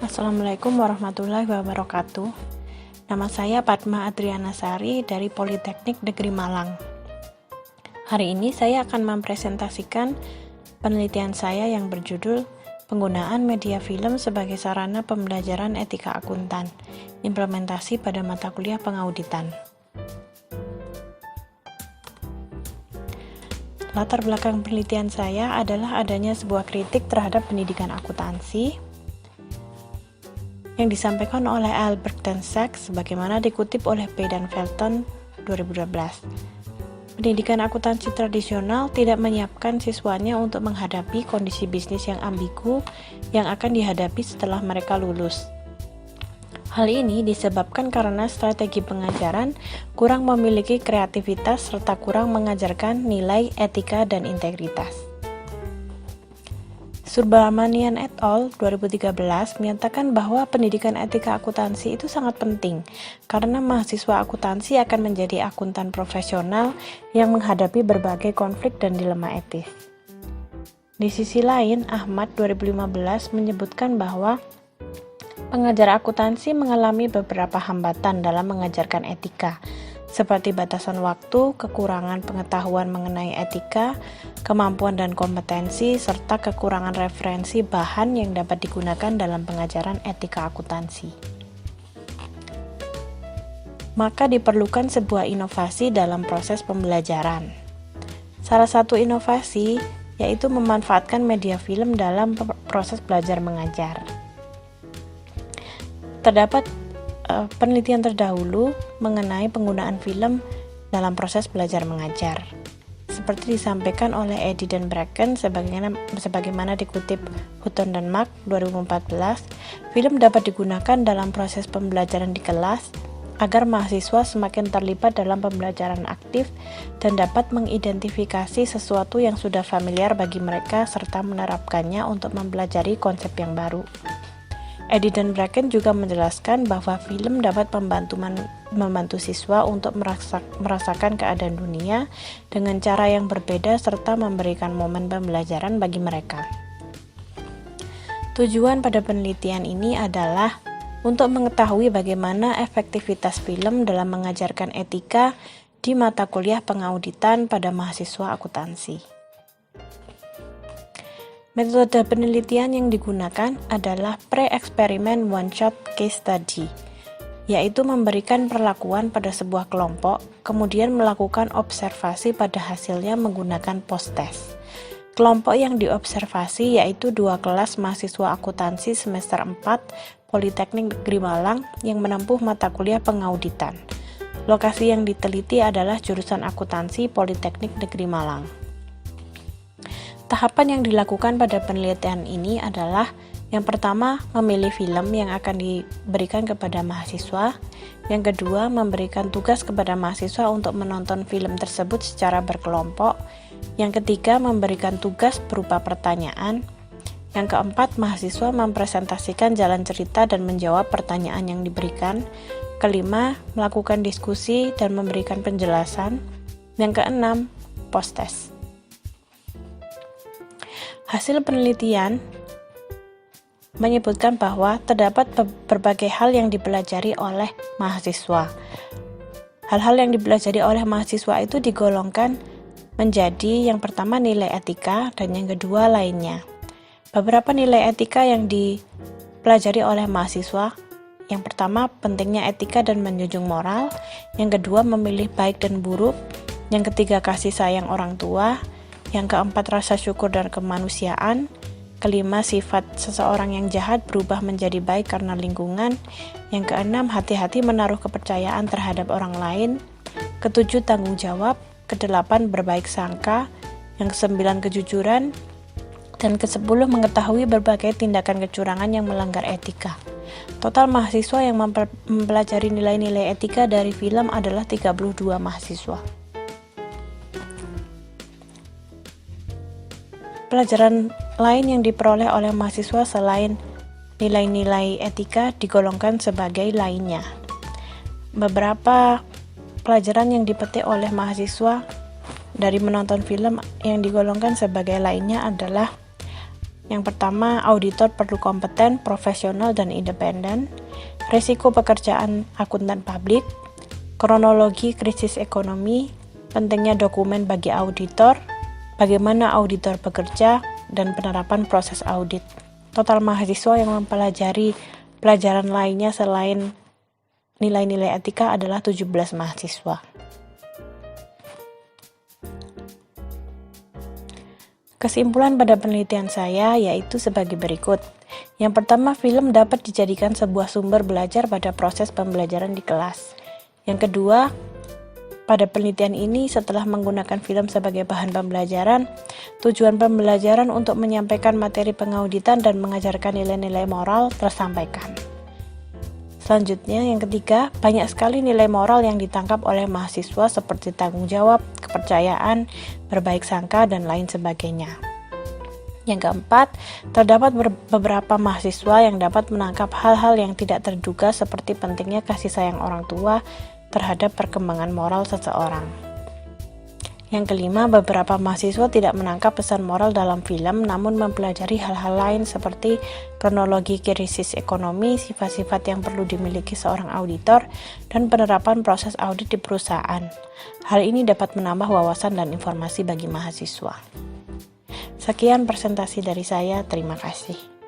Assalamualaikum warahmatullahi wabarakatuh. Nama saya Padma Adriana Sari dari Politeknik Negeri Malang. Hari ini saya akan mempresentasikan penelitian saya yang berjudul Penggunaan Media Film sebagai Sarana Pembelajaran Etika Akuntan, Implementasi pada Mata Kuliah Pengauditan. Latar belakang penelitian saya adalah adanya sebuah kritik terhadap pendidikan akuntansi yang disampaikan oleh Albrecht dan Sachs sebagaimana dikutip oleh P. dan Felton 2012. Pendidikan akuntansi tradisional tidak menyiapkan siswanya untuk menghadapi kondisi bisnis yang ambigu yang akan dihadapi setelah mereka lulus. Hal ini disebabkan karena strategi pengajaran kurang memiliki kreativitas serta kurang mengajarkan nilai etika dan integritas. Subramanian et al. 2013 menyatakan bahwa pendidikan etika akuntansi itu sangat penting karena mahasiswa akuntansi akan menjadi akuntan profesional yang menghadapi berbagai konflik dan dilema etis. Di sisi lain, Ahmad 2015 menyebutkan bahwa pengajar akuntansi mengalami beberapa hambatan dalam mengajarkan etika, seperti batasan waktu, kekurangan pengetahuan mengenai etika, kemampuan dan kompetensi, serta kekurangan referensi bahan yang dapat digunakan dalam pengajaran etika akuntansi. Maka diperlukan sebuah inovasi dalam proses pembelajaran. Salah satu inovasi yaitu memanfaatkan media film dalam proses belajar mengajar. Terdapat penelitian terdahulu mengenai penggunaan film dalam proses belajar mengajar. Seperti disampaikan oleh Eddy dan Bracken sebagaimana dikutip Hutton dan Mark 2014, film dapat digunakan dalam proses pembelajaran di kelas agar mahasiswa semakin terlibat dalam pembelajaran aktif dan dapat mengidentifikasi sesuatu yang sudah familiar bagi mereka serta menerapkannya untuk mempelajari konsep yang baru. Eddy dan Bracken juga menjelaskan bahwa film dapat membantu siswa untuk merasakan keadaan dunia dengan cara yang berbeda serta memberikan momen pembelajaran bagi mereka. Tujuan pada penelitian ini adalah untuk mengetahui bagaimana efektivitas film dalam mengajarkan etika di mata kuliah pengauditan pada mahasiswa akuntansi. Metode penelitian yang digunakan adalah pre-eksperimen one-shot case study, yaitu memberikan perlakuan pada sebuah kelompok, kemudian melakukan observasi pada hasilnya menggunakan post-test. Kelompok yang diobservasi yaitu 2 kelas mahasiswa akuntansi semester 4 Politeknik Negeri Malang yang menempuh mata kuliah pengauditan. Lokasi yang diteliti adalah jurusan akuntansi Politeknik Negeri Malang. Tahapan yang dilakukan pada penelitian ini adalah yang pertama, memilih film yang akan diberikan kepada mahasiswa. Yang kedua, memberikan tugas kepada mahasiswa untuk menonton film tersebut secara berkelompok. Yang ketiga, memberikan tugas berupa pertanyaan. Yang keempat, mahasiswa mempresentasikan jalan cerita dan menjawab pertanyaan yang diberikan. Kelima, melakukan diskusi dan memberikan penjelasan. Yang keenam, post-test. Hasil penelitian menyebutkan bahwa terdapat berbagai hal yang dipelajari oleh mahasiswa. Hal-hal yang dipelajari oleh mahasiswa itu digolongkan menjadi yang pertama nilai etika dan yang kedua lainnya. Beberapa nilai etika yang dipelajari oleh mahasiswa, yang pertama pentingnya etika dan menjunjung moral, yang kedua memilih baik dan buruk, yang ketiga kasih sayang orang tua, yang keempat rasa syukur dan kemanusiaan, kelima sifat seseorang yang jahat berubah menjadi baik karena lingkungan, yang keenam hati-hati menaruh kepercayaan terhadap orang lain, ketujuh tanggung jawab, kedelapan berbaik sangka, yang kesembilan kejujuran, dan kesepuluh mengetahui berbagai tindakan kecurangan yang melanggar etika. Total mahasiswa yang mempelajari nilai-nilai etika dari film adalah 32 mahasiswa. Pelajaran lain yang diperoleh oleh mahasiswa selain nilai-nilai etika digolongkan sebagai lainnya. Beberapa pelajaran yang dipetik oleh mahasiswa dari menonton film yang digolongkan sebagai lainnya adalah Yang pertama, auditor perlu kompeten, profesional, dan independen. Risiko pekerjaan akuntan publik. Kronologi krisis ekonomi. Pentingnya dokumen bagi auditor. Bagaimana auditor bekerja, dan penerapan proses audit. Total mahasiswa yang mempelajari pelajaran lainnya selain nilai-nilai etika adalah 17 mahasiswa. Kesimpulan pada penelitian saya yaitu sebagai berikut. Yang pertama, film dapat dijadikan sebuah sumber belajar pada proses pembelajaran di kelas. Yang kedua, pada penelitian ini setelah menggunakan film sebagai bahan pembelajaran, tujuan pembelajaran untuk menyampaikan materi pengauditan dan mengajarkan nilai-nilai moral tersampaikan. Selanjutnya, yang ketiga, banyak sekali nilai moral yang ditangkap oleh mahasiswa seperti tanggung jawab, kepercayaan, berbaik sangka, dan lain sebagainya. Yang keempat, terdapat beberapa mahasiswa yang dapat menangkap hal-hal yang tidak terduga seperti pentingnya kasih sayang orang tua terhadap perkembangan moral seseorang. Yang kelima, beberapa mahasiswa tidak menangkap pesan moral dalam film namun mempelajari hal-hal lain seperti kronologi krisis ekonomi, sifat-sifat yang perlu dimiliki seorang auditor, dan penerapan proses audit di perusahaan. Hal ini dapat menambah wawasan dan informasi bagi mahasiswa. Sekian presentasi dari saya, terima kasih.